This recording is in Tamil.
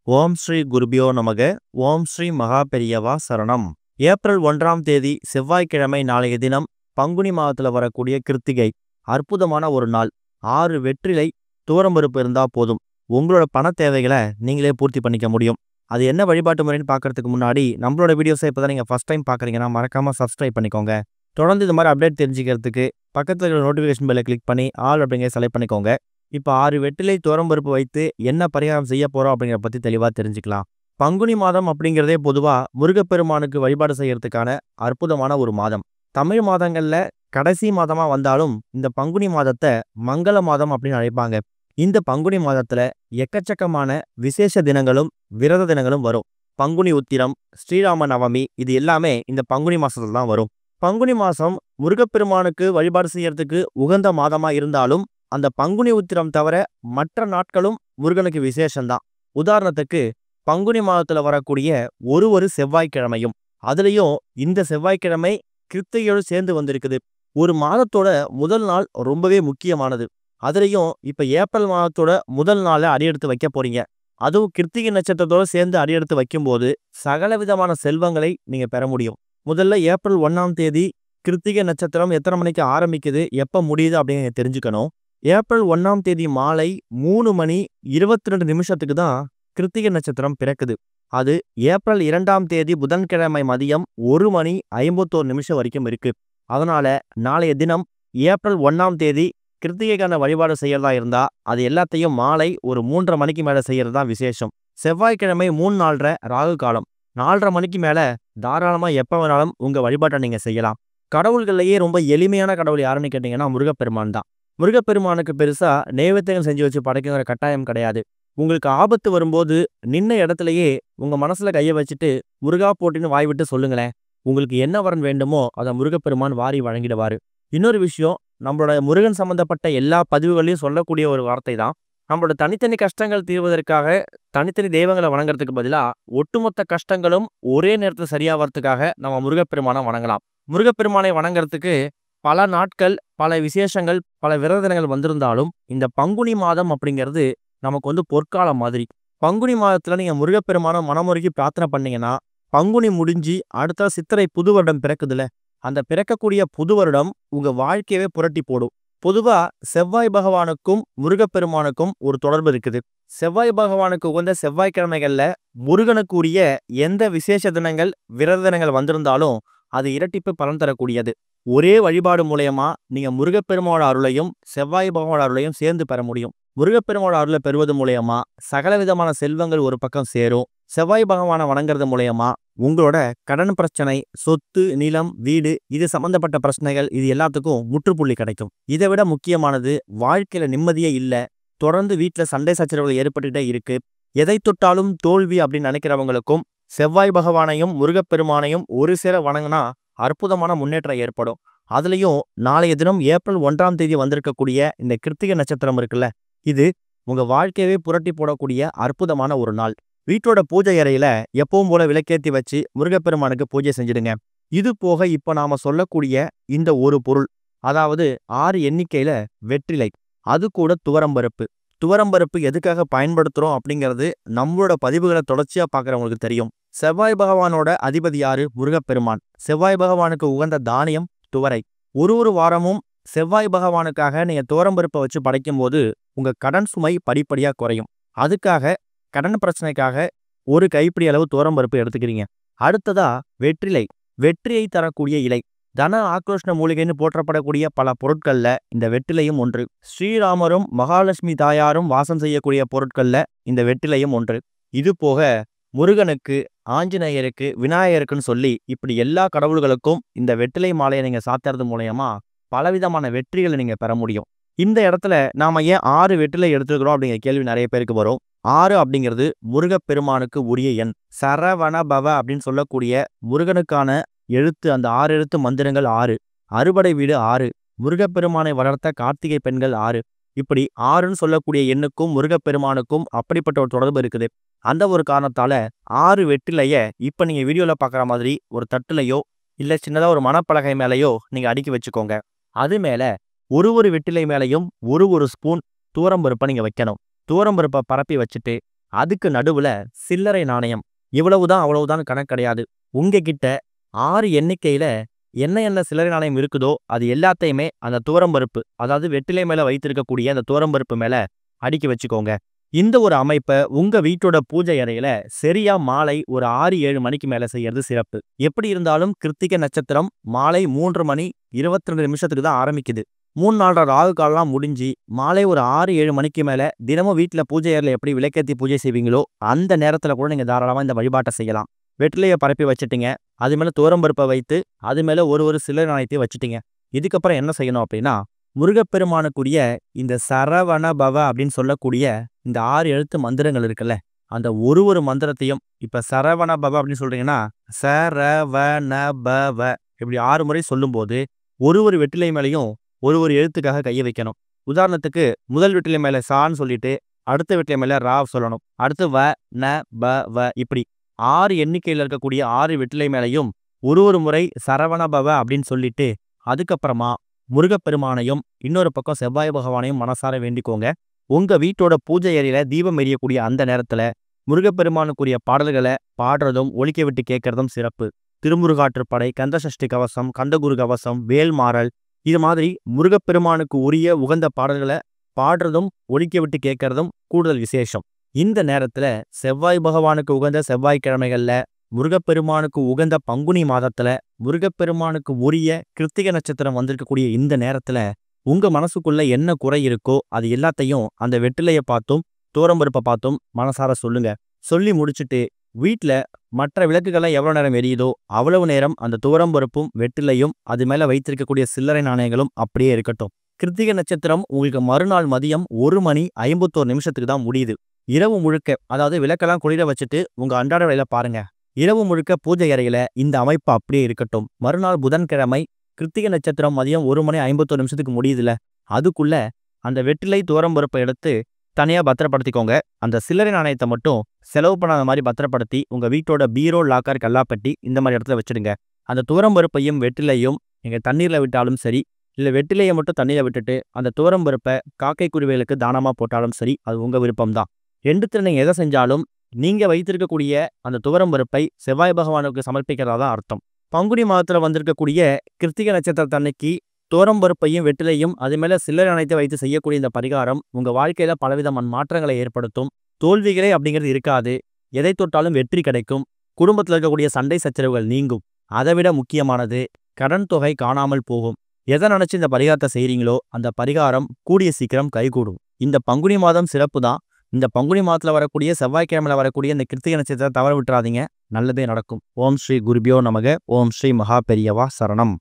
ஓம் ஸ்ரீ குருபியோ நமக. ஓம் ஸ்ரீ மகா பெரியவா சரணம். ஏப்ரல் 1ஆம் தேதி செவ்வாய்க்கிழமை நாளைய தினம் பங்குனி மாதத்துல வரக்கூடிய கிருத்திகை. அற்புதமான ஒரு நாள். 6 வெற்றிலை துவரம்பருப்பு இருந்தா போதும். உங்களோட பண தேவைகளை நீங்களே பூர்த்தி பண்ணிக்க முடியும். அது என்ன வழிபாட்டு முறைன்னு பார்க்கறதுக்கு முன்னாடி நம்மளோட வீடியோஸை இப்போதான் நீங்கள் ஃபர்ஸ்ட் டைம் பார்க்குறீங்கன்னா மறக்காமல் சப்ஸ்கிரைப் பண்ணிக்கோங்க. தொடர்ந்து இது மாதிரி அப்டேட் தெரிஞ்சுக்கிறதுக்கு பக்கத்தில் இருக்கிற நோட்டிஃபிகேஷன் பெல்லை கிளிக் பண்ணி ஆல் அப்படிங்கிற செலக்ட் பண்ணிக்கோங்க. இப்போ 6 வெற்றிலை துவரம்பருப்பு வைத்து என்ன பரிகாரம் செய்ய போகிறோம் அப்படிங்கிற பற்றி தெளிவாக தெரிஞ்சுக்கலாம். பங்குனி மாதம் அப்படிங்கிறதே பொதுவாக முருகப்பெருமானுக்கு வழிபாடு செய்யறதுக்கான அற்புதமான ஒரு மாதம். தமிழ் மாதங்களில் கடைசி மாதமாக வந்தாலும் இந்த பங்குனி மாதத்தை மங்கள மாதம் அப்படின்னு அழைப்பாங்க. இந்த பங்குனி மாதத்துல எக்கச்சக்கமான விசேஷ தினங்களும் விரத தினங்களும் வரும். பங்குனி உத்திரம், ஸ்ரீராம நவமி இது எல்லாமே இந்த பங்குனி மாசத்துல தான் வரும். பங்குனி மாசம் முருகப்பெருமானுக்கு வழிபாடு செய்யறதுக்கு உகந்த மாதமா இருந்தாலும் அந்த பங்குனி உத்திரம் தவிர மற்ற நாட்களும் முருகனுக்கு விசேஷம்தான். உதாரணத்துக்கு பங்குனி மாதத்துல வரக்கூடிய ஒரு செவ்வாய்க்கிழமையும் அதுலயும் இந்த செவ்வாய்க்கிழமை கிருத்திகையோடு சேர்ந்து வந்திருக்குது. ஒரு மாதத்தோட முதல் நாள் ரொம்பவே முக்கியமானது. அதுலேயும் இப்போ ஏப்ரல் மாதத்தோட முதல் நாளை அடியெடுத்து வைக்க போறீங்க. அதுவும் கிருத்திகை நட்சத்திரத்தோடு சேர்ந்து அடியெடுத்து வைக்கும்போது சகல விதமான செல்வங்களை நீங்கள் பெற முடியும். முதல்ல ஏப்ரல் 1ஆம் தேதி கிருத்திகை நட்சத்திரம் எத்தனை மணிக்கு ஆரம்பிக்குது, எப்போ முடியுது அப்படின்னு தெரிஞ்சுக்கணும். ஏப்ரல் 1ஆம் தேதி மாலை 3:22 தான் கிருத்திகை நட்சத்திரம் பிறக்குது. அது ஏப்ரல் 2ஆம் தேதி புதன்கிழமை மதியம் 1:51 வரைக்கும் இருக்கு. அதனால நாளைய தினம் ஏப்ரல் 1ஆம் தேதி கிருத்திகைக்கான வழிபாடு செய்யறதா இருந்தா அது எல்லாத்தையும் மாலை ஒரு 3:30 மணிக்கு மேல செய்யறது தான் விசேஷம். செவ்வாய்க்கிழமை 3:04 ராகு காலம். 4:30 மணிக்கு மேல தாராளமா எப்ப வேணாலும் உங்க வழிபாட்டை நீங்க செய்யலாம். கடவுள்கள்லயே ரொம்ப எளிமையான கடவுள் யாருன்னு கேட்டீங்கன்னா முருகப்பெருமான் தான். முருகப்பெருமானுக்கு பெருசா நைவேத்தியம் செஞ்சு வச்சு படைக்கிற கட்டாயம் கிடையாது. உங்களுக்கு ஆபத்து வரும்போது நின்ன இடத்துலயே உங்க மனசுல கையை வச்சுட்டு முருகா போட்டின்னு வாய் விட்டு சொல்லுங்களேன். உங்களுக்கு என்ன வரன் வேண்டுமோ அதை முருகப்பெருமான் வாரி வழங்கிடுவாரு. இன்னொரு விஷயம், நம்மளோட முருகன் சம்பந்தப்பட்ட எல்லா பதிவுகளையும் சொல்லக்கூடிய ஒரு வார்த்தை தான், நம்மளோட தனித்தனி கஷ்டங்கள் தீர்வதற்காக தனித்தனி தெய்வங்களை வணங்குறதுக்கு பதிலாக ஒட்டுமொத்த கஷ்டங்களும் ஒரே நேரத்தில் சரியாகிறதுக்காக நம்ம முருகப்பெருமானை வணங்கலாம். முருகப்பெருமானை வணங்குறதுக்கு பல நாட்கள், பல விசேஷங்கள், பல விரத தினங்கள் வந்திருந்தாலும் இந்த பங்குனி மாதம் அப்படிங்கிறது நமக்கு பொற்காலம் மாதிரி. பங்குனி மாதத்துல நீங்க முருகப்பெருமான மனமுருகி பிரார்த்தனை பண்ணீங்கன்னா பங்குனி முடிஞ்சு அடுத்த சித்திரை புது வருடம் பிறக்குதுல, அந்த பிறக்கக்கூடிய புது வருடம் உங்க வாழ்க்கையவே புரட்டி போடும். பொதுவா செவ்வாய் பகவானுக்கும் முருகப்பெருமானுக்கும் ஒரு தொடர்பு இருக்குது. செவ்வாய் பகவானுக்கு உகந்த செவ்வாய்க்கிழமைகள்ல முருகனுக்குரிய எந்த விசேஷ தினங்கள் விரத தினங்கள் வந்திருந்தாலும் அது இரட்டிப்பு பலன் தரக்கூடியது. ஒரே வழிபாடு மூலயமா நீங்க முருகப்பெருமானோட அருளையும் செவ்வாய் பகவானோட அருளையும் சேர்ந்து பெற முடியும். முருகப்பெருமானோட அருளை பெறுவது மூலயமா சகல விதமான செல்வங்கள் ஒரு பக்கம் சேரும். செவ்வாய் பகவானை வணங்குறது மூலயமா உங்களோட கடன் பிரச்சனை, சொத்து, நிலம், வீடு இது சம்பந்தப்பட்ட பிரச்சனைகள் இது எல்லாத்துக்கும் முற்றுப்புள்ளி கிடைக்கும். இதை விட முக்கியமானது, வாழ்க்கையில நிம்மதியே இல்லை, தொடர்ந்து வீட்டில் சண்டை சச்சரவுகள் ஏற்பட்டுட்டே இருக்கு, எதை தொட்டாலும் தோல்வி அப்படின்னு நினைக்கிறவங்களுக்கும் செவ்வாய் பகவானையும் முருகப்பெருமானையும் ஒரு சேர வணங்கினா அற்புதமான முன்னேற்றம் ஏற்படும். அதுலேயும் நாளைய தினம் ஏப்ரல் 1ஆம் தேதி வந்திருக்கக்கூடிய இந்த கிருத்திகை நட்சத்திரம் இருக்குல்ல, இது உங்க வாழ்க்கையவே புரட்டி போடக்கூடிய அற்புதமான ஒரு நாள். வீட்டோட பூஜை அறையில எப்பவும் போல விளக்கேற்றி வச்சு முருகப்பெருமானுக்கு பூஜை செஞ்சிடுங்க. இது போக இப்ப நாம சொல்லக்கூடிய இந்த ஒரு பொருள், அதாவது 6 எண்ணிக்கையில வெற்றிலை, அது கூட துவரம்பருப்பு. துவரம்பருப்பு எதுக்காக பயன்படுத்துறோம் அப்படிங்கிறது நம்மளோட பதிவுகளை தொடர்ச்சியா பார்க்குறவங்களுக்கு தெரியும். செவ்வாய் பகவானோட அதிபதி யாரு? முருகப்பெருமான். செவ்வாய் பகவானுக்கு உகந்த தானியம் துவரை. ஒரு வாரமும் செவ்வாய் பகவானுக்காக நீங்க துவரம்பருப்பை வச்சு படைக்கும் போது உங்க கடன் சுமை படிப்படியா குறையும். அதுக்காக கடன் பிரச்சனைக்காக ஒரு கைப்பிடி அளவு துவரம்பருப்பு எடுத்துக்கிறீங்க. அடுத்ததா வெற்றிலை. வெற்றியை தரக்கூடிய இலை. தன ஆக்ரோஷ்ண மூலிகைன்னு போற்றப்படக்கூடிய பல பொருட்கள்ல இந்த வெற்றிலையும் ஒன்று. ஸ்ரீராமரும் மகாலட்சுமி தாயாரும் வாசம் செய்யக்கூடிய பொருட்கள்ல இந்த வெற்றிலையும் ஒன்று. இது போக முருகனுக்கு, ஆஞ்சநேயருக்கு, விநாயகருக்குன்னு சொல்லி இப்படி எல்லா கடவுள்களுக்கும் இந்த வெற்றிலை மாலையை நீங்க சாத்துறது மூலயமா பலவிதமான வெற்றிகளை நீங்க பெற முடியும். இந்த இடத்துல நாம ஏன் 6 வெற்றிலை எடுத்துக்கிறோம் அப்படிங்கிற கேள்வி நிறைய பேருக்கு வரும். 6 அப்படிங்கிறது முருகப்பெருமானுக்கு உரிய எண். சரவண பவ அப்படின்னு சொல்லக்கூடிய முருகனுக்கான எழுத்து, அந்த 6 எழுத்து மந்திரங்கள் 6. அறுபடை வீடு 6. முருகப்பெருமானை வளர்த்த கார்த்திகை பெண்கள் 6. இப்படி 6ன்னு சொல்லக்கூடிய எண்ணுக்கும் முருகப்பெருமானுக்கும் அப்படிப்பட்ட ஒரு தொடர்பு இருக்குது. அந்த ஒரு காரணத்தால 6 வெற்றிலைய இப்ப நீங்க வீடியோல பாக்குற மாதிரி ஒரு தட்டுலையோ இல்ல சின்னதா ஒரு மணப்பலகை மேலேயோ நீங்க அடுக்கி வச்சுக்கோங்க. அது மேல ஒரு வெற்றிலை மேலையும் ஒரு ஸ்பூன் துவரம்பருப்பை நீங்க வைக்கணும். துவரம்பருப்பை பரப்பி வச்சுட்டு அதுக்கு நடுவுல சில்லறை நாணயம். இவ்வளவுதான் அவ்வளவுதான் கணக்கு கிடையாது. உங்ககிட்ட 6 எண்ணிக்கையில என்ன சில்லறை நாணயம் இருக்குதோ அது எல்லாத்தையுமே அந்த துவரம்பருப்பு, அதாவது வெற்றிலை மேல வைத்திருக்கக்கூடிய அந்த துவரம்பருப்பு மேல அடுக்கி வச்சுக்கோங்க. இந்த ஒரு அமைப்ப உங்க வீட்டோட பூஜை அறையில சரியா மாலை ஒரு 6, 7 மணிக்கு மேல செய்யறது சிறப்பு. எப்படி இருந்தாலும் கிருத்திகை நட்சத்திரம் மாலை 3 மணி 22 நிமிஷத்துக்கு தான் ஆரம்பிக்குது. 3 4 ராகு காலம்லாம் முடிஞ்சு மாலை ஒரு 6, 7 மணிக்கு மேல தினமும் வீட்ல பூஜை அறையில எப்படி விளக்கேத்தி பூஜை செய்வீங்களோ அந்த நேரத்துல கூட நீங்க தாராளமா இந்த வழிபாட்டை செய்யலாம். வெற்றிலைய பரப்பி வச்சுட்டீங்க. அது மேல துவரம்பருப்பை வைத்து அது மேல ஒரு சில்லறை நாணயத்தையும் வச்சுட்டீங்க. இதுக்கப்புறம் என்ன செய்யணும் அப்படின்னா, முருகப்பெருமானுக்குரிய இந்த சரவண பவ அப்படின்னு சொல்லக்கூடிய இந்த 6 எழுத்து மந்திரங்கள் இருக்குல்ல, அந்த ஒரு மந்திரத்தையும் இப்ப சரவண பவ அப்படின்னு சொல்றீங்கன்னா, சரவண பவ இப்படி 6 முறை சொல்லும்போது ஒரு வெற்றிலை மேலயும் ஒரு எழுத்துக்காக கைய வைக்கணும். உதாரணத்துக்கு முதல் வெற்றிலை மேல சான்னு சொல்லிட்டு அடுத்த வெற்றிலை மேல ரா சொல்லணும். அடுத்து வ ந ப வ இப்படி 6 எண்ணிக்கையில் இருக்கக்கூடிய 6 வெற்றிலை மேலையும் ஒரு முறை சரவண பவ அப்படின்னு சொல்லிட்டு அதுக்கப்புறமா முருகப்பெருமானையும் இன்னொரு பக்கம் செவ்வாய் பகவானையும் மனசார வேண்டிக்கோங்க. உங்க வீட்டோட பூஜை அறையில தீபம் எரியக்கூடிய அந்த நேரத்துல முருகப்பெருமானுக்குரிய பாடல்களை பாடுறதும் ஒலிக்க விட்டு கேட்கறதும் சிறப்பு. திருமுருகாற்றுப்படை, கந்தசஷ்டி கவசம், கந்தகுரு கவசம், வேல்மாறல் இது மாதிரி முருகப்பெருமானுக்கு உரிய உகந்த பாடல்களை பாடுறதும் ஒலிக்க விட்டு கேட்கறதும் கூடுதல் விசேஷம். இந்த நேரத்துல செவ்வாய் பகவானுக்கு உகந்த செவ்வாய்க்கிழமைகள்ல, முருகப்பெருமானுக்கு உகந்த பங்குனி மாதத்துல, முருகப்பெருமானுக்கு உரிய கிருத்திகை நட்சத்திரம் வந்திருக்கக்கூடிய இந்த நேரத்துல உங்க மனசுக்குள்ள என்ன குறை இருக்கோ அது எல்லாத்தையும் அந்த வெற்றிலைய பார்த்தும் துவரம்பருப்பை பார்த்தும் மனசார சொல்லுங்க. சொல்லி முடிச்சுட்டு வீட்ல மற்ற விளக்குகள்லாம் எவ்வளவு நேரம் எரியுதோ அவ்வளவு நேரம் அந்த துவரம்பருப்பும் வெற்றிலையும் அது மேல வைத்திருக்கக்கூடிய சில்லறை நாணயங்களும் அப்படியே இருக்கட்டும். கிருத்திகை நட்சத்திரம் உங்களுக்கு மறுநாள் மதியம் 1 மணி 51 நிமிஷத்துக்கு தான் முடியுது. இரவு முழுக்க, அதாவது விளக்கெல்லாம் குளிர வச்சுட்டு உங்க அன்றாட வேலையில பாருங்க. இரவு முழுக்க பூஜை அறையில இந்த அமைப்பு அப்படியே இருக்கட்டும். மறுநாள் புதன்கிழமை கிருத்திகை நட்சத்திரம் மதியம் 1 மணி 51 நிமிஷத்துக்கு முடியுதுல, அதுக்குள்ள அந்த வெற்றிலை துவரம்பருப்பை எடுத்து தனியா பத்திரப்படுத்திக்கோங்க. அந்த சில்லறை நாணயத்தை மட்டும் செலவு பண்ணாத மாதிரி பத்திரப்படுத்தி உங்க வீட்டோட பீரோ, லாக்கர், கல்லாப்பெட்டி இந்த மாதிரி இடத்துல வச்சிடுங்க. அந்த துவரம்பருப்பையும் வெற்றிலையும் நீங்க தண்ணீர்ல விட்டாலும் சரி, இல்ல வெற்றிலையை மட்டும் தண்ணீரை விட்டுட்டு அந்த துவரம்பருப்பை காக்கை குருவிகளுக்கு தானமா போட்டாலும் சரி, அது உங்க விருப்பம்தான். 2த்துல நீங்க எதை செஞ்சாலும் நீங்க வைத்திருக்கக்கூடிய அந்த துவரம்பருப்பை செவ்வாய் பகவானுக்கு சமர்ப்பிக்கிறதா தான் அர்த்தம். பங்குனி மாதத்துல வந்திருக்கக்கூடிய கிருத்திகை நட்சத்திரத்தன்னைக்கு துவரம்பருப்பையும் வெற்றிலையும் அது மேல சில்லறை நாணயத்தை வைத்து செய்யக்கூடிய இந்த பரிகாரம் உங்க வாழ்க்கையில பலவிதமான மாற்றங்களை ஏற்படுத்தும். தோல்விகளே அப்படிங்கிறது இருக்காது. எதை தொட்டாலும் வெற்றி கிடைக்கும். குடும்பத்தில் இருக்கக்கூடிய சண்டை சச்சரவுகள் நீங்கும். அதை விட முக்கியமானது, கடன் தொகை காணாமல் போகும். எதை நினைச்சு இந்த பரிகாரத்தை செய்றீங்களோ அந்த பரிகாரம் கூடிய சீக்கிரம் கைகூடும். இந்த பங்குனி மாதம் சிறப்பு தான். இந்த பங்குனி மாதத்துல வரக்கூடிய செவ்வாய்க்கிழமையில வரக்கூடிய இந்த கிருத்திகை நட்சத்திரத்தை தவற விட்டுறாதீங்க. நல்லதே நடக்கும். ஓம் ஸ்ரீ குருபியோ நமக. ஓம் ஸ்ரீ மகா பெரியவா சரணம்.